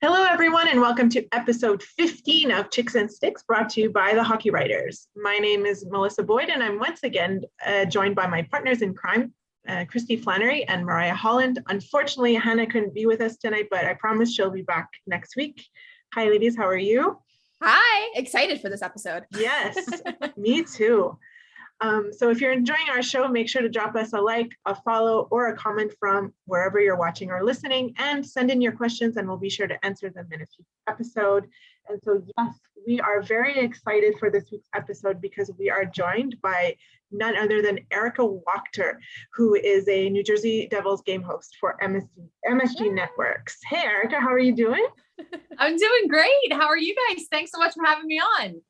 Hello, everyone, and welcome to episode 15 of Chicks and Sticks, brought to you by the Hockey Writers. My name is Melissa Boyd, and I'm once again joined by my partners in crime, Kristy Flannery and Mariah Holland. Unfortunately, Hannah couldn't be with us tonight, but I promise she'll be back next week. Hi, ladies. How are you? Hi. Excited for this episode. Yes, me too. So if you're enjoying our show, make sure to drop us a like, a follow, or a comment from wherever you're watching or listening, and send in your questions and we'll be sure to answer them in a future episode. And so, yes, we are very excited for this week's episode because we are joined by none other than Erika Wachter, who is a New Jersey Devils game host for MSG Networks. Hey, Erika, how are you doing? I'm doing great. How are you guys? Thanks so much for having me on.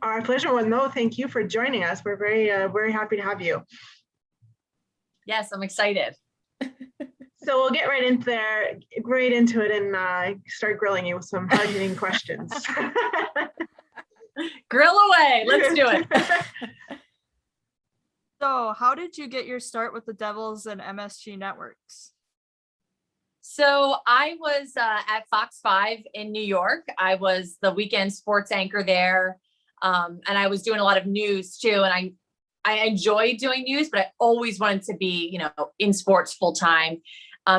Our pleasure. Well, no, thank you for joining us. We're very happy to have you. Yes, I'm excited. So we'll get right into it and start grilling you with some hard-hitting questions. Grill away. Let's do it. So how did you get your start with the Devils and MSG Networks? So I was at Fox 5 in New York. I was the weekend sports anchor there. And I was doing a lot of news too. And I enjoyed doing news, but I always wanted to be, in sports full time.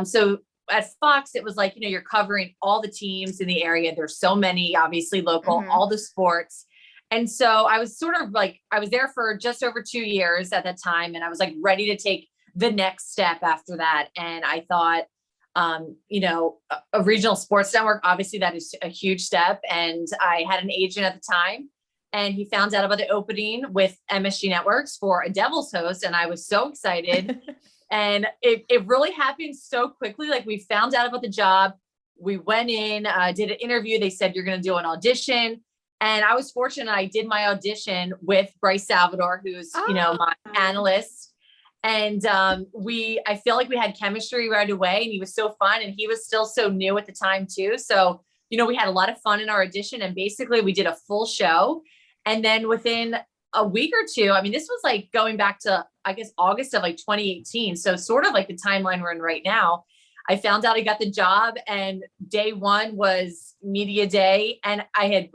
So at Fox, it was like, you're covering all the teams in the area. There's so many, obviously local, all the sports. And so I was sort of like, I was there for just over 2 years at that time. And I was like ready to take the next step after that. And I thought, a regional sports network, obviously that is a huge step. And I had an agent at the time. And he found out about the opening with MSG Networks for a Devils host. And I was so excited. And it really happened so quickly. Like we found out about the job. We went in, did an interview. They said, you're going to do an audition. And I was fortunate. I did my audition with Bryce Salvador, who's, my analyst. And I feel like we had chemistry right away. And he was so fun. And he was still so new at the time too. So, we had a lot of fun in our audition. And basically we did a full show. And then within a week or two, this was like going back to, I guess, August of like 2018. So sort of like the timeline we're in right now. I found out I got the job and day one was media day. And I had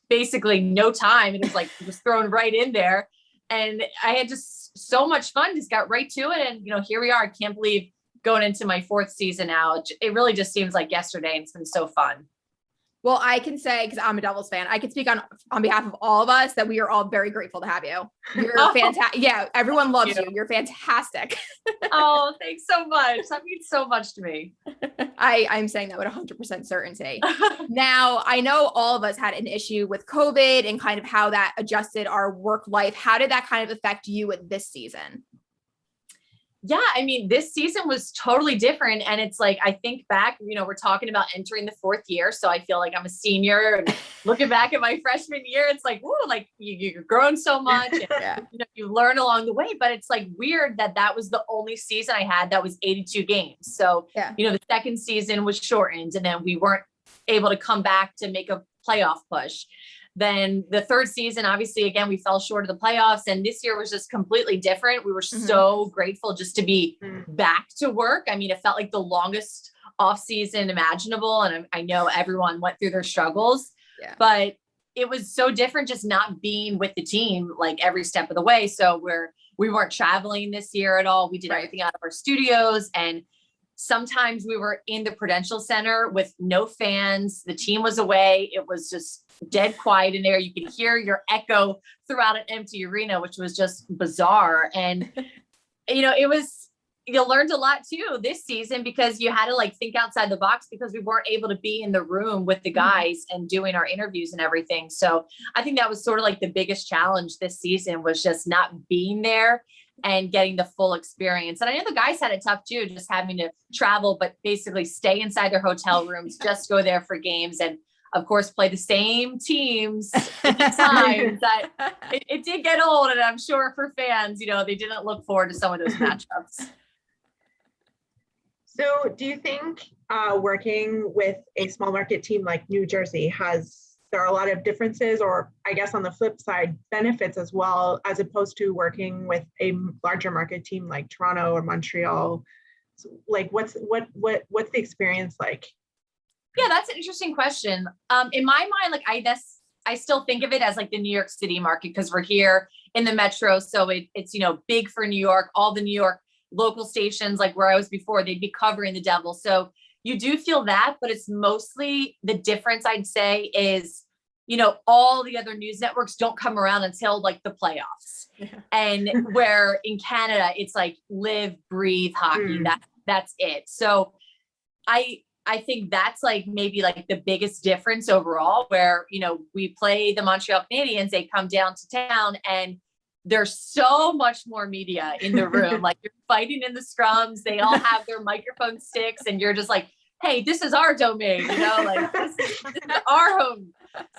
basically no time. And it was like, it was thrown right in there. And I had just so much fun, just got right to it. And, here we are. I can't believe going into my fourth season now. It really just seems like yesterday and it's been so fun. Well, I can say, because I'm a Devils fan, I can speak on behalf of all of us that we are all very grateful to have you. You're fantastic. Yeah, everyone loves you. You're fantastic. Oh, thanks so much. That means so much to me. I'm saying that with 100% certainty. Now, I know all of us had an issue with COVID and kind of how that adjusted our work life. How did that kind of affect you with this season? Yeah, this season was totally different. And it's like, I think back, we're talking about entering the fourth year. So I feel like I'm a senior and looking back at my freshman year, it's like, whoa, like you're growing so much. And, you learn along the way, but it's like weird that was the only season I had that was 82 games. So, the second season was shortened and then we weren't able to come back to make a playoff push. Then the third season, obviously, again, we fell short of the playoffs. And this year was just completely different. We were so grateful just to be back to work. It felt like the longest off season imaginable. And I know everyone went through their struggles, but it was so different just not being with the team like every step of the way. So we weren't traveling this year at all. We did everything out of our studios. And sometimes we were in the Prudential Center with no fans. The team was away. It was just dead quiet in there. You could hear your echo throughout an empty arena, which was just bizarre. And, you learned a lot too this season because you had to think outside the box because we weren't able to be in the room with the guys and doing our interviews and everything. So I think that was sort of like the biggest challenge this season was just not being there and getting the full experience. And I know the guys had it tough too, just having to travel, but basically stay inside their hotel rooms, just go there for games. And of course, play the same teams at the time. It did get old. And I'm sure for fans, they didn't look forward to some of those matchups. So do you think working with a small market team like New Jersey there are a lot of differences, or I guess on the flip side, benefits as well, as opposed to working with a larger market team like Toronto or Montreal? So, what's the experience like? Yeah, that's an interesting question. In my mind, like I still think of it as like the New York City market because we're here in the metro. So it's, big for New York, all the New York local stations, like where I was before, they'd be covering the Devils. So you do feel that, but it's mostly the difference I'd say is, all the other news networks don't come around until like the playoffs. Yeah. And where in Canada, it's like live, breathe hockey. That's it. So I think that's like maybe like the biggest difference overall where, we play the Montreal Canadiens, they come down to town and there's so much more media in the room. Like you're fighting in the scrums. They all have their microphone sticks and you're just like, hey, this is our domain, like this is our home.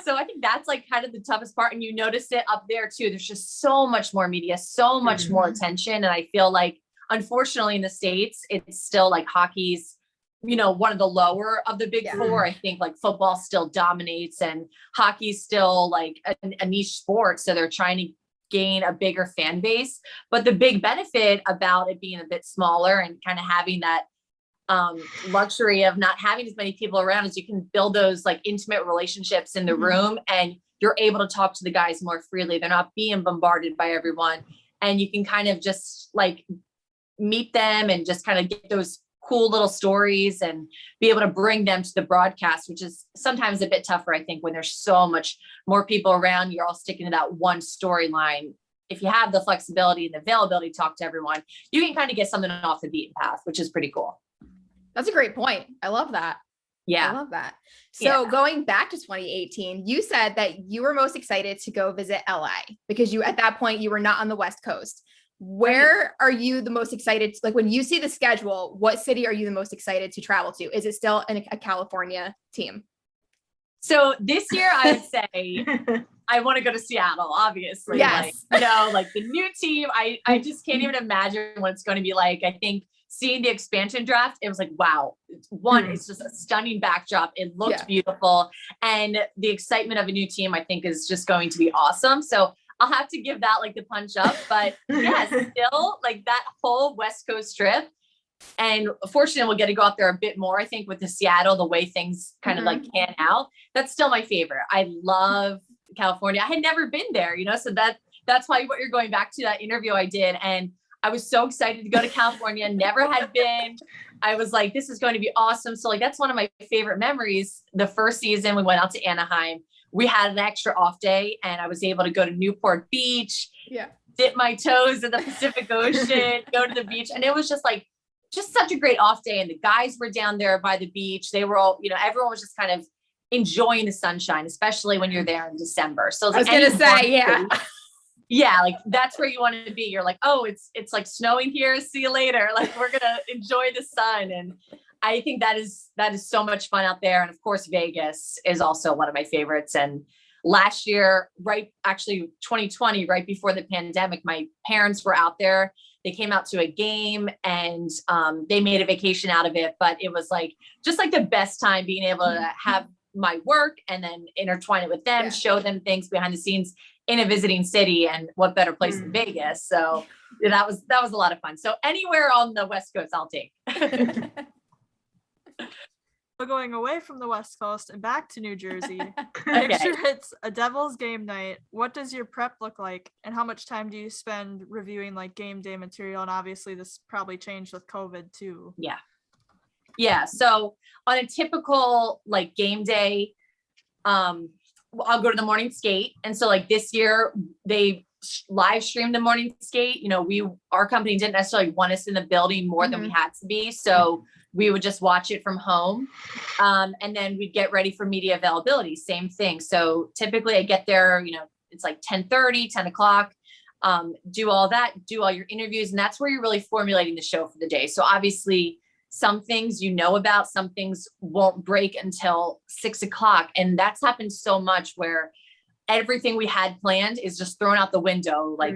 So I think that's like kind of the toughest part. And you notice it up there too. There's just so much more media, so much more attention. And I feel like, unfortunately in the States, it's still like hockey's, one of the lower of the big four. I think like football still dominates and hockey's still like a niche sport. So they're trying to gain a bigger fan base. But the big benefit about it being a bit smaller and kind of having that luxury of not having as many people around is you can build those like intimate relationships in the room and you're able to talk to the guys more freely. They're not being bombarded by everyone. And you can kind of just like meet them and just kind of get those cool little stories and be able to bring them to the broadcast, which is sometimes a bit tougher, I think, when there's so much more people around, you're all sticking to that one storyline. If you have the flexibility and the availability to talk to everyone, you can kind of get something off the beaten path, which is pretty cool. That's a great point. I love that. Yeah. I love that. So going back to 2018, you said that you were most excited to go visit LA because at that point you were not on the West Coast. Where are you the most excited? Like when you see the schedule, what city are you the most excited to travel to? Is it still a California team? So this year I would say I want to go to Seattle, obviously. Yes. Like the new team, I just can't even imagine what it's going to be like. I think seeing the expansion draft, it was like, wow, it's just a stunning backdrop. It looked beautiful. And the excitement of a new team, I think is just going to be awesome. So I'll have to give that like the punch up, but still like that whole West Coast trip. And fortunately, we'll get to go out there a bit more, I think, with the Seattle, the way things kind of like pan out. That's still my favorite. I love California. I had never been there, so that's why what you're going back to that interview I did. And I was so excited to go to California, never had been. I was like, this is going to be awesome. So like, that's one of my favorite memories. The first season we went out to Anaheim. We had an extra off day and I was able to go to Newport Beach, dip my toes in the Pacific Ocean, go to the beach. And it was just such a great off day. And the guys were down there by the beach. They were all, everyone was just kind of enjoying the sunshine, especially when you're there in December. So I was going to say, like that's where you want to be. You're like, oh, it's like snowing here. See you later. Like we're going to enjoy the sun. And I think that is so much fun out there. And of course, Vegas is also one of my favorites. And last year, 2020, right before the pandemic, my parents were out there. They came out to a game and they made a vacation out of it. But it was like, just like the best time being able to have my work and then intertwine it with them, show them things behind the scenes in a visiting city, and what better place than Vegas. So that was a lot of fun. So anywhere on the West Coast, I'll take. Going away from the West Coast and back to New Jersey, picture it's a Devils game night. What does your prep look like, and how much time do you spend reviewing like game day material? And obviously this probably changed with COVID too. Yeah. So on a typical like game day, I'll go to the morning skate. And so like this year they live streamed the morning skate. Our company didn't necessarily want us in the building more than we had to be. So we would just watch it from home. And then we'd get ready for media availability. Same thing. So typically I get there, it's like 10:30, 10 o'clock, do all that, do all your interviews. And that's where you're really formulating the show for the day. So obviously some things about, some things won't break until 6 o'clock. And that's happened so much where everything we had planned is just thrown out the window. Like,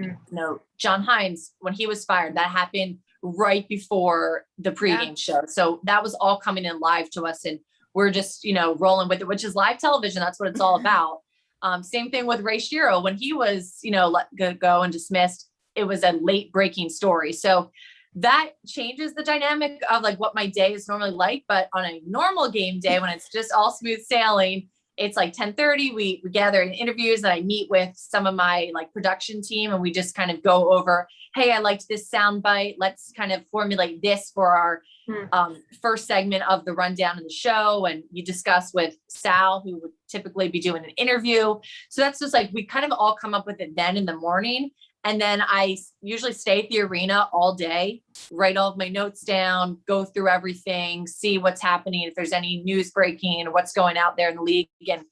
John Hines, when he was fired, that happened right before the pregame show. So that was all coming in live to us. And we're just, rolling with it, which is live television. That's what it's all about. Same thing with Ray Shero. When he was, let go and dismissed, it was a late breaking story. So that changes the dynamic of like what my day is normally like. But on a normal game day, when it's just all smooth sailing, it's like 10:30. We gather in interviews, and I meet with some of my like production team, and we just kind of go over, hey, I liked this sound bite. Let's kind of formulate this for our first segment of the rundown of the show. And you discuss with Sal, who would typically be doing an interview. So that's just like, we kind of all come up with it then in the morning. And then I usually stay at the arena all day, write all of my notes down, go through everything, see what's happening, if there's any news breaking or what's going out there in the league. And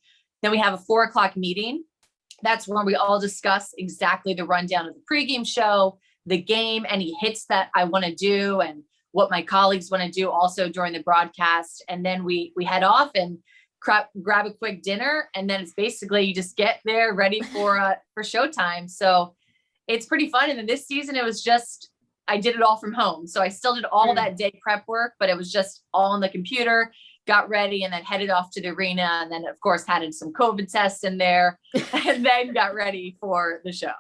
then we have a 4:00 meeting. That's where we all discuss exactly the rundown of the pregame show, the game, any hits that I want to do, and what my colleagues want to do also during the broadcast. And then we head off and grab a quick dinner. And then it's basically, you just get there ready for showtime. So it's pretty fun. And then this season, it was just, I did it all from home. So I still did all that day prep work, but it was just all on the computer, got ready, and then headed off to the arena. And then of course had some COVID tests in there and then got ready for the show.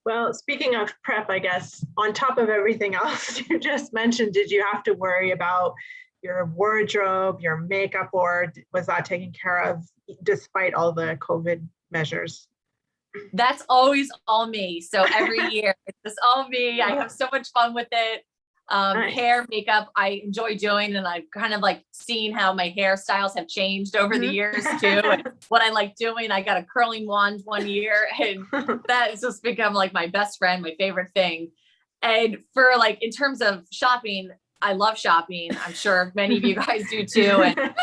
Well, speaking of prep, I guess, on top of everything else you just mentioned, did you have to worry about your wardrobe, your makeup, or was that taken care of despite all the COVID measures? That's always all me. So every year it's just all me. I have so much fun with it. Nice. Hair, makeup, I enjoy doing, and I've kind of like seen how my hairstyles have changed over the years too, and what I like doing. I got a curling wand one year, and that has just become like my best friend, my favorite thing. And for like, in terms of shopping, I love shopping. I'm sure many of you guys do too. And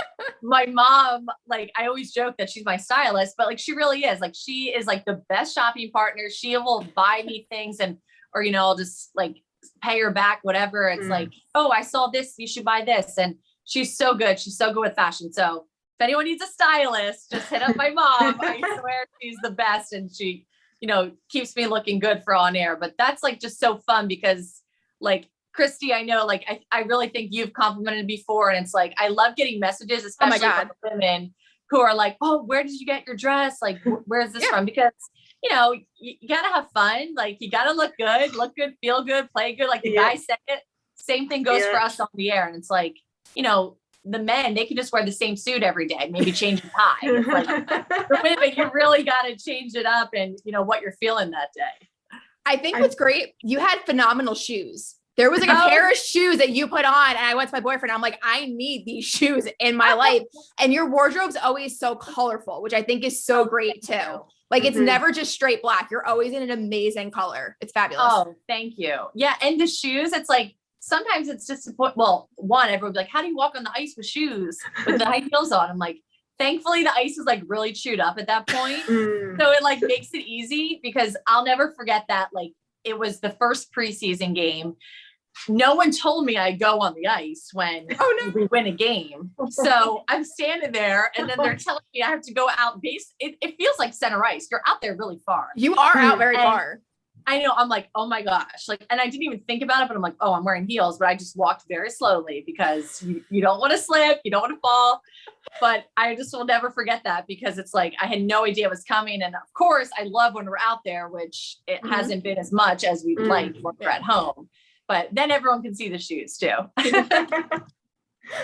my mom, like, I always joke that she's my stylist, but like, she really is. Like, she is like the best shopping partner. She will buy me things, and, or, you know, I'll just like pay her back, whatever. It's like, oh, I saw this, you should buy this. And she's so good. She's so good with fashion. So if anyone needs a stylist, just hit up my mom. I swear she's the best. And she, you know, keeps me looking good for on air. But that's like just so fun because like, Kristy, I know, like, I really think you've complimented before. And it's like, I love getting messages, especially from women who are like, oh, where did you get your dress? Like, where's this from? Because, you know, you gotta have fun. Like, you gotta look good, feel good, play good. Like the guy said it, same thing goes for us on the air. And it's like, you know, the men, they can just wear the same suit every day, maybe change a tie. It's like, for women, you really gotta change it up and, you know, what you're feeling that day. I think what's great, you had phenomenal shoes. There was like a pair of shoes that you put on, and I went to my boyfriend. I'm like, I need these shoes in my life. And your wardrobe's always so colorful, which I think is so great too. Like it's never just straight black. You're always in an amazing color. It's fabulous. Oh, thank you. Yeah. And the shoes, it's like, sometimes it's just, well, one, everyone would be like, how do you walk on the ice with shoes with the high heels on? I'm like, thankfully the ice is like really chewed up at that point. So it like makes it easy, because I'll never forget that. Like, it was the first preseason game. No one told me I'd go on the ice when we win a game. So I'm standing there, and then they're telling me I have to go out base. It feels like center ice. You're out there really far. You are out very far. I know. I'm like, oh my gosh. Like, and I didn't even think about it, but I'm like, oh, I'm wearing heels, but I just walked very slowly because you don't want to slip. You don't want to fall. But I just will never forget that, because it's like, I had no idea it was coming. And of course I love when we're out there, which it hasn't been as much as we'd like when we're at home. But then everyone can see the shoes too.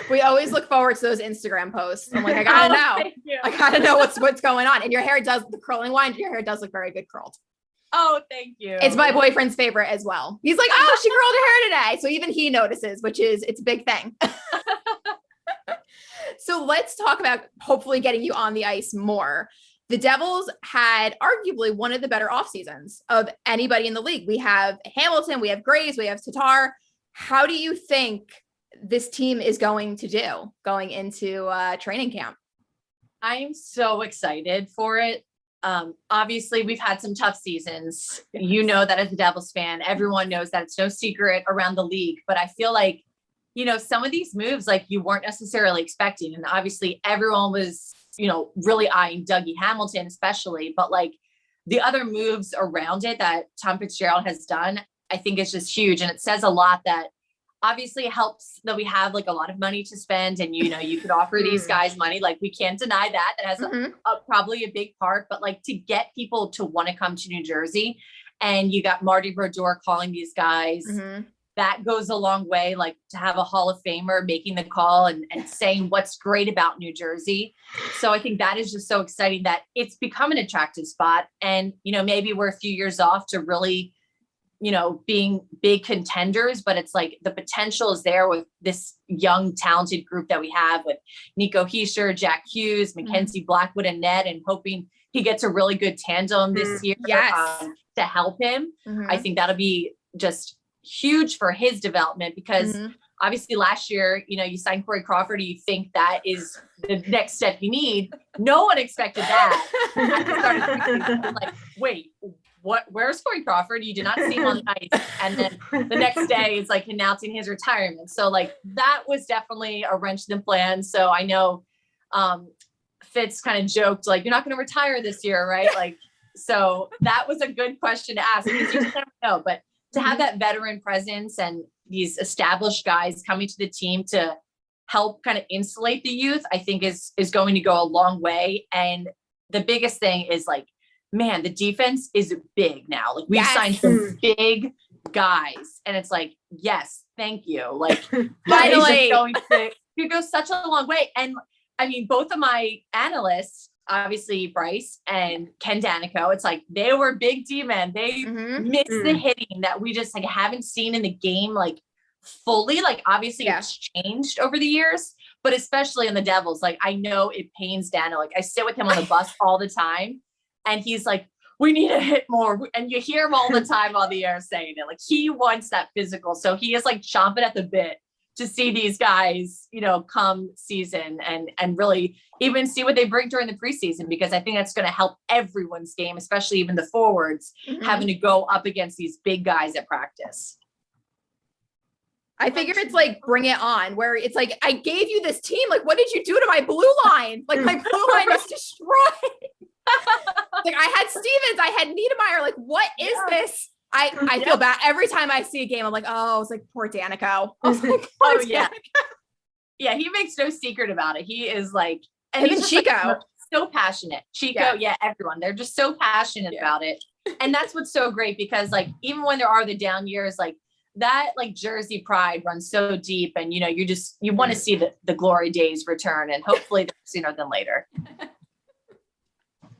We always look forward to those Instagram posts. I'm like, I gotta know. I gotta know what's going on. And your hair does, the curling wine, your hair does look very good curled. Oh, thank you. It's my boyfriend's favorite as well. He's like, oh, she curled her hair today. So even he notices, it's a big thing. So let's talk about hopefully getting you on the ice more. The Devils had arguably one of the better off seasons of anybody in the league. We have Hamilton, we have Graves, we have Tatar. How do you think this team is going to do going into training camp? I'm so excited for it. Obviously we've had some tough seasons. You know that as a Devils fan, everyone knows that it's no secret around the league, but I feel like, you know, some of these moves, like you weren't necessarily expecting. And obviously everyone was, you know, really eyeing Dougie Hamilton, especially, but like the other moves around it that Tom Fitzgerald has done, I think it's just huge. And it says a lot that obviously it helps that we have like a lot of money to spend, and, you know, you could offer these guys money. Like we can't deny that. That has probably a big part, but like to get people to want to come to New Jersey and you got Marty Brodeur calling these guys. That goes a long way, like to have a Hall of Famer making the call and saying what's great about New Jersey. So I think that is just so exciting that it's become an attractive spot. And, you know, maybe we're a few years off to really, you know, being big contenders, but it's like the potential is there with this young, talented group that we have with Nico Hischier, Jack Hughes, Mackenzie Blackwood, and Ned, and hoping he gets a really good tandem this year to help him. I think that'll be just huge for his development because obviously last year, you know, you signed Corey Crawford, you think that is the next step you need. No one expected that. Like, wait, where's Corey Crawford? You did not see him on the ice. And then the next day it's like announcing his retirement. So like that was definitely a wrench in the plan. So I know Fitz kind of joked, like, you're not going to retire this year, right? Like, so that was a good question to ask because you just never know. But to have that veteran presence and these established guys coming to the team to help kind of insulate the youth, I think is going to go a long way. And the biggest thing is like, man, the defense is big now. Like we've signed some big guys and it's like, yes, thank you. Like finally going to go such a long way. And I mean, both of my analysts, obviously Bryce and Ken Danico, it's like they were big D-men. They missed the hitting that we just like haven't seen in the game like fully. Like obviously it's changed over the years, but especially in the Devils, like I know it pains Dano. Like I sit with him on the bus all the time and he's like, we need to hit more. And you hear him all the time on the air saying it. Like he wants that physical. So he is like chomping at the bit to see these guys, you know, come season and really even see what they bring during the preseason, because I think that's going to help everyone's game, especially even the forwards having to go up against these big guys at practice. I figure it's like bring it on, where it's like, I gave you this team. Like, what did you do to my blue line? Like my blue line is destroyed. Like I had Stevens, I had Niedermeyer. Like, what is this? I feel bad every time I see a game. I'm like, oh, it's like poor Danico. I was like, yeah. He makes no secret about it. He is like, and even Chico, like, so passionate. Chico, everyone. They're just so passionate about it, and that's what's so great because like even when there are the down years, like that, like Jersey pride runs so deep, and you know you want to see the glory days return, and hopefully sooner than later.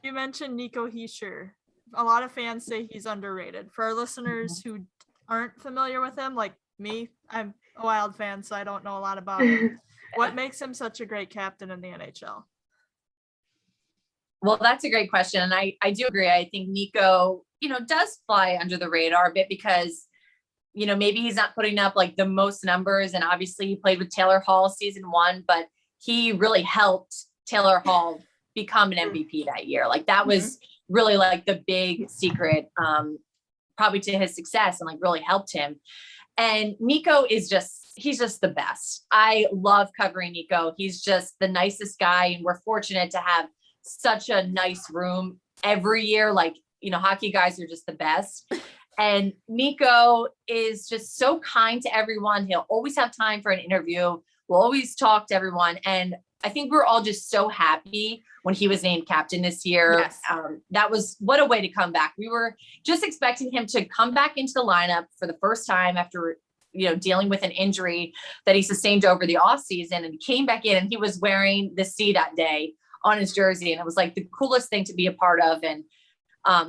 You mentioned Nico Hischier. A lot of fans say he's underrated. For our listeners who aren't familiar with him, like me, I'm a Wild fan, so I don't know a lot about him. What makes him such a great captain in the NHL? Well, that's a great question. And I do agree. I think Nico, you know, does fly under the radar a bit because, you know, maybe he's not putting up like the most numbers. And obviously he played with Taylor Hall season 1, but he really helped Taylor Hall become an MVP that year. Like that was really like the big secret, probably to his success, and like really helped him. And Nico is he's just the best. I love covering Nico. He's just the nicest guy. And we're fortunate to have such a nice room every year. Like, you know, hockey guys are just the best. And Nico is just so kind to everyone. He'll always have time for an interview. We'll always talk to everyone. And I think we're all just so happy when he was named captain this year. Yes. That was what a way to come back. We were just expecting him to come back into the lineup for the first time after, you know, dealing with an injury that he sustained over the off season, and he came back in and he was wearing the C that day on his jersey. And it was like the coolest thing to be a part of. And,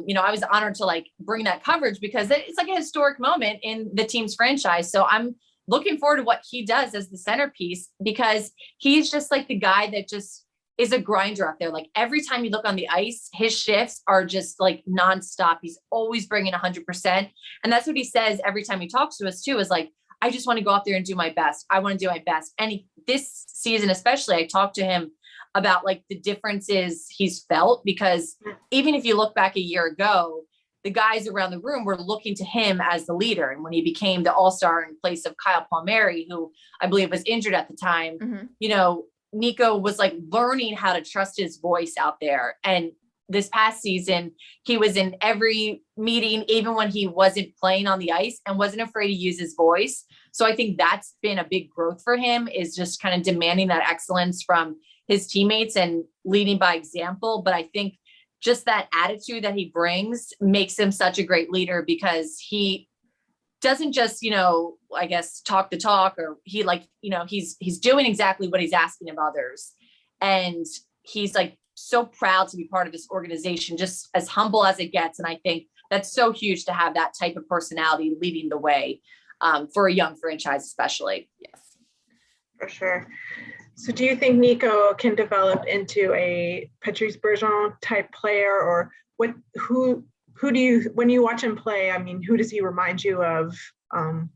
you know, I was honored to like bring that coverage because it's like a historic moment in the team's franchise. So I'm looking forward to what he does as the centerpiece, because he's just like the guy that just is a grinder up there. Like every time you look on the ice, his shifts are just like nonstop. He's always bringing 100%. And that's what he says every time he talks to us too, is like, I just want to go out there and do my best. I want to do my best. And this season, especially, I talked to him about like the differences he's felt, because even if you look back a year ago, the guys around the room were looking to him as the leader. And when he became the all-star in place of Kyle Palmieri, who I believe was injured at the time, you know, Nico was like learning how to trust his voice out there. And this past season, he was in every meeting, even when he wasn't playing on the ice, and wasn't afraid to use his voice. So I think that's been a big growth for him, is just kind of demanding that excellence from his teammates and leading by example. But I think just that attitude that he brings makes him such a great leader, because he doesn't just, I guess, talk the talk, or he he's doing exactly what he's asking of others. And he's like so proud to be part of this organization, just as humble as it gets. And I think that's so huge to have that type of personality leading the way for a young franchise, especially. Yes. For sure. So do you think Nico can develop into a Patrice Bergeron type player, or who do you, when you watch him play, I mean, who does he remind you of on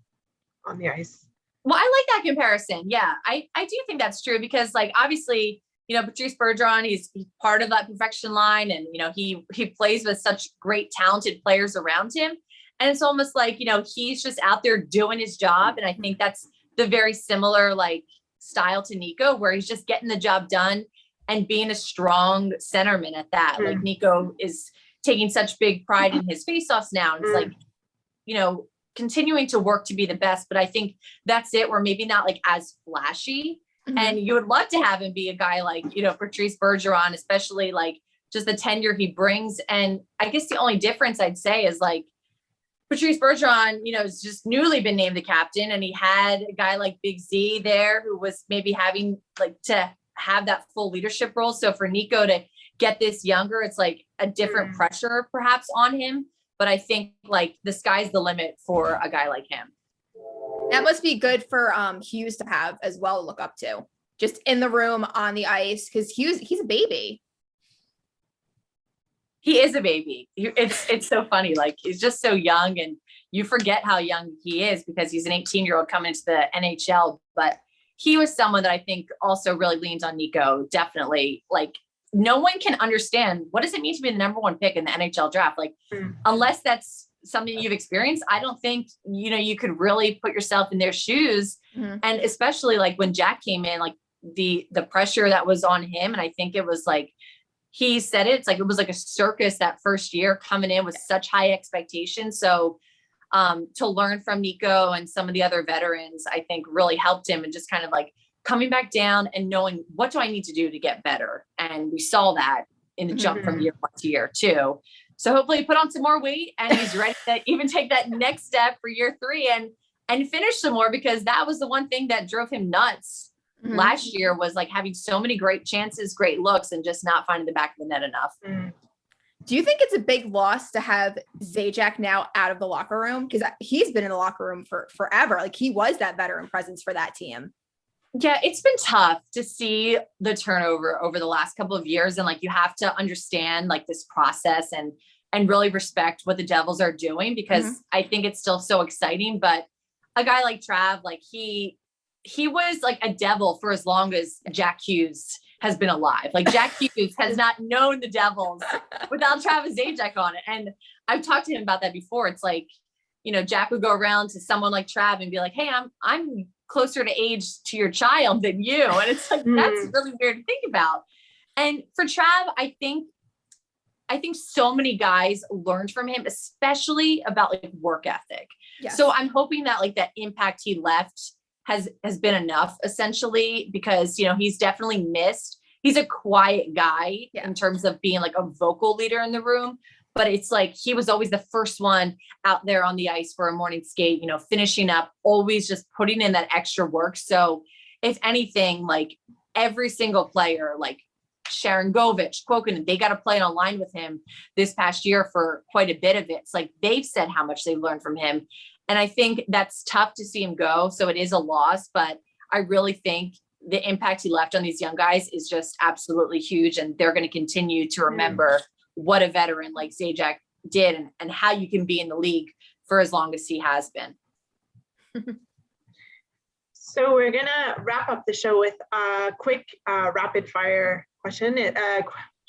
the ice? Well, I like that comparison. Yeah, I do think that's true, because obviously, Patrice Bergeron, he's part of that perfection line, and, he plays with such great, talented players around him. And it's almost like, he's just out there doing his job. And I think that's the very similar, style to Nico, where he's just getting the job done and being a strong centerman at that. Like, Nico is taking such big pride in his faceoffs now. And it's continuing to work to be the best. But I think that's it. We're maybe not as flashy. And you would love to have him be a guy like, Patrice Bergeron, especially just the tenure he brings. And I guess the only difference I'd say is Patrice Bergeron, has just newly been named the captain, and he had a guy like Big Z there who was maybe having to have that full leadership role. So for Nico to get this younger, it's a different pressure perhaps on him. But I think the sky's the limit for a guy like him. That must be good for Hughes to have as well to look up to, just in the room, on the ice, because he's a baby. He is a baby. It's so funny. He's just so young, and you forget how young he is because he's an 18-year-old coming into the NHL. But he was someone that I think also really leans on Nico. Definitely. No one can understand, what does it mean to be the number one pick in the NHL draft? Unless that's something you've experienced, I don't think, you could really put yourself in their shoes. And especially when Jack came in, the pressure that was on him. And I think it was he said it was like a circus that first year, coming in with such high expectations. So to learn from Nico and some of the other veterans, I think really helped him, and just kind of coming back down and knowing, what do I need to do to get better? And we saw that in the jump from year 1 to year 2. So hopefully he put on some more weight, and he's ready to even take that next step for year 3 and finish some more, because that was the one thing that drove him nuts last year, was having so many great chances, great looks, and just not finding the back of the net enough. Do you think it's a big loss to have Zajac now out of the locker room? Because he's been in the locker room for forever. He was that veteran presence for that team. Yeah, it's been tough to see the turnover over the last couple of years. And you have to understand this process and really respect what the Devils are doing, because I think it's still so exciting. But a guy like Trav, he was a Devil for as long as Jack Hughes has been alive. Jack Hughes has not known the Devils without Travis Zajac on it. And I've talked to him about that before. It's Jack would go around to someone like Trav and be like, hey, I'm closer to age to your child than you. And it's that's really weird to think about. And for Trav, I think so many guys learned from him, especially about work ethic. Yes. So I'm hoping that that impact he left has been enough, essentially, because, he's definitely missed. He's a quiet guy in terms of being a vocal leader in the room, but it's he was always the first one out there on the ice for a morning skate, finishing up, always just putting in that extra work. So if anything, every single player, Sharon Govich, Quoken, they got to play on a line with him this past year for quite a bit of it. It's they've said how much they've learned from him. And I think that's tough to see him go. So it is a loss, but I really think the impact he left on these young guys is just absolutely huge. And they're going to continue to remember what a veteran like Zajac did, and how you can be in the league for as long as he has been. So we're going to wrap up the show with a quick rapid fire question,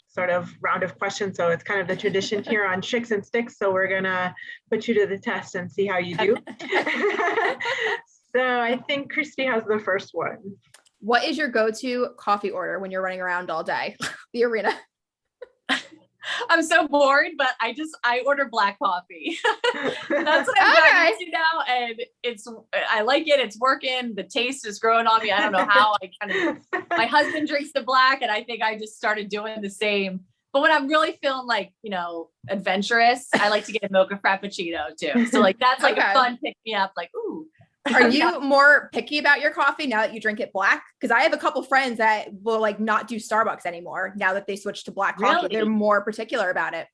sort of round of questions. So it's kind of the tradition here on Tricks and Sticks. So we're going to put you to the test and see how you do. So I think Kristy has the first one. What is your go-to coffee order when you're running around all day? The arena. I'm so bored, but I order black coffee. That's what I'm doing now. And I like it. It's working. The taste is growing on me. I don't know how. My husband drinks the black, and I think I just started doing the same. But when I'm really feeling like, adventurous, I like to get a mocha frappuccino too. So like, that's like a fun pick me up. Like, ooh. Are you more picky about your coffee now that you drink it black? Because I have a couple friends that will like not do Starbucks anymore now that they switched to black coffee. Really? They're more particular about it.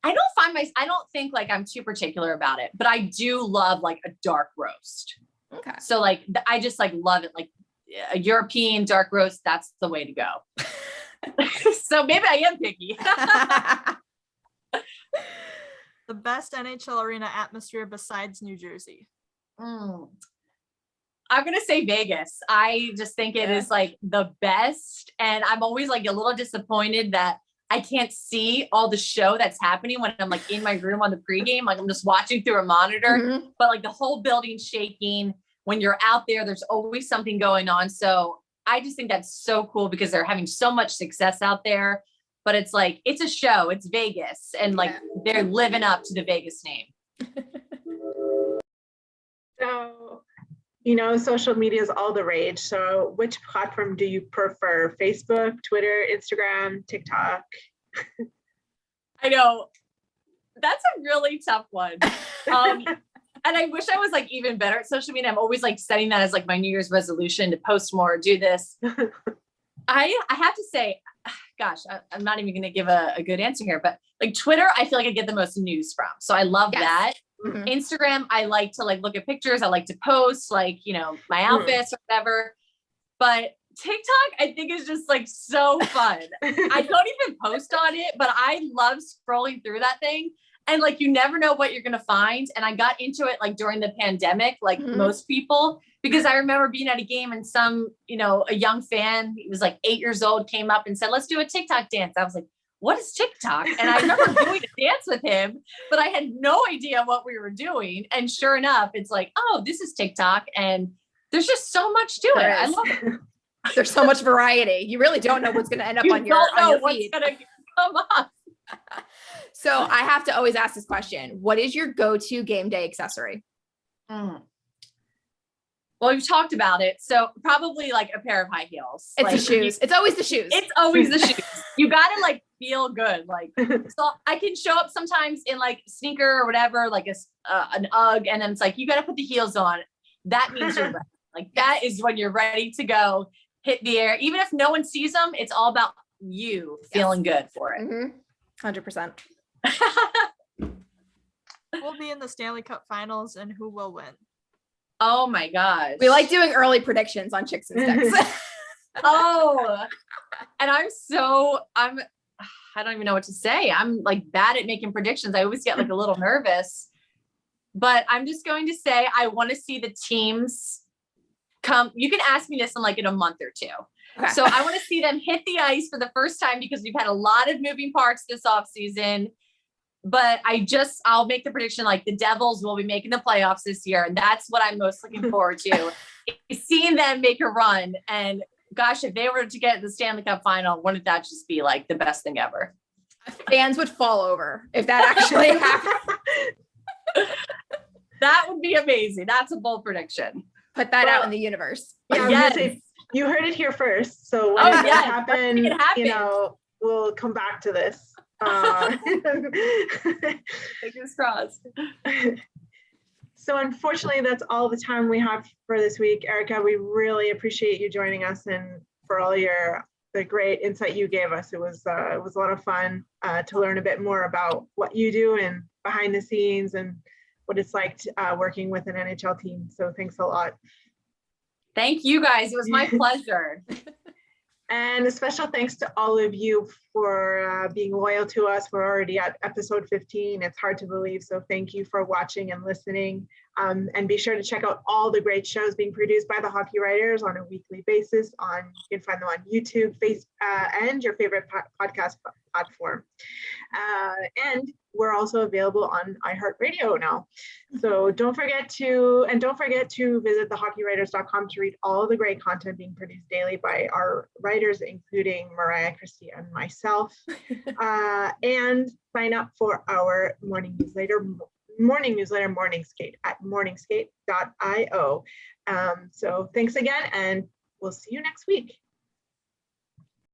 I don't think like I'm too particular about it, but I do love like a dark roast. Okay. So like, I just like love it. Like a European dark roast, that's the way to go. So maybe I am picky. The best NHL arena atmosphere besides New Jersey. I'm going to say Vegas. I just think it is like the best. And I'm always like a little disappointed that I can't see all the show that's happening when I'm like in my room on the pregame. Like I'm just watching through a monitor, but like the whole building's shaking. When you're out there, there's always something going on. So I just think that's so cool because they're having so much success out there, but it's like, it's a show, it's Vegas, and like they're living up to the Vegas name. So, social media is all the rage. So which platform do you prefer? Facebook, Twitter, Instagram, TikTok? I know. That's a really tough one. And I wish I was like even better at social media. I'm always like setting that as like my New Year's resolution to post more, do this. I have to say, gosh, I'm not even going to give a good answer here, but like Twitter, I feel like I get the most news from. So I love that. Instagram, I like to like look at pictures. I like to post like, my outfits or whatever. But TikTok, I think is just like so fun. I don't even post on it, but I love scrolling through that thing. And like, you never know what you're going to find. And I got into it like during the pandemic, like most people, because I remember being at a game and some, a young fan, he was like 8 years old, came up and said, let's do a TikTok dance. I was like, what is TikTok? And I remember doing a dance with him, but I had no idea what we were doing. And sure enough, it's like, oh, this is TikTok. And there's just so much to it. I love it. There's so much variety. You really don't know what's going to end up on your feed. What's going to come up. So I have to always ask this question. What is your go-to game day accessory? Well, we've talked about it. So probably like a pair of high heels. It's the shoes. It's always the shoes. It's always the shoes. You got to like feel good. Like, so I can show up sometimes in like sneaker or whatever, like an UGG. And then it's like, you got to put the heels on. That means you're ready. Like that is when you're ready to go hit the air. Even if no one sees them, it's all about you feeling good for it. 100%. We'll be in the Stanley Cup Finals, and who will win? Oh my gosh. We like doing early predictions on Chicks and Sticks. And I don't even know what to say. I'm like bad at making predictions. I always get like a little nervous, but I'm just going to say, I want to see the teams come. You can ask me this in a month or two. Okay. So I want to see them hit the ice for the first time because we've had a lot of moving parts this offseason. But I'll make the prediction like the Devils will be making the playoffs this year. And that's what I'm most looking forward to. Seeing them make a run. And gosh, if they were to get the Stanley Cup final, wouldn't that just be like the best thing ever? Fans would fall over if that actually happened. That would be amazing. That's a bold prediction. Put that out in the universe. Yeah, yes. You heard it here first. So when it happens, we'll come back to this. Fingers crossed. So unfortunately, that's all the time we have for this week. Erika, we really appreciate you joining us and for all the great insight you gave us. It was a lot of fun to learn a bit more about what you do and behind the scenes and what it's like working with an NHL team. So thanks a lot. Thank you guys. It was my pleasure. And a special thanks to all of you for being loyal to us. We're already at episode 15. It's hard to believe. So thank you for watching and listening. And be sure to check out all the great shows being produced by the Hockey Writers on a weekly basis. You can find them on YouTube, and your favorite podcast platform. And we're also available on iHeartRadio now. So don't forget to visit thehockeywriters.com to read all the great content being produced daily by our writers, including Mariah, Kristy, and myself. And sign up for our morning newsletter, Morningskate at morningskate.io. So thanks again, and we'll see you next week.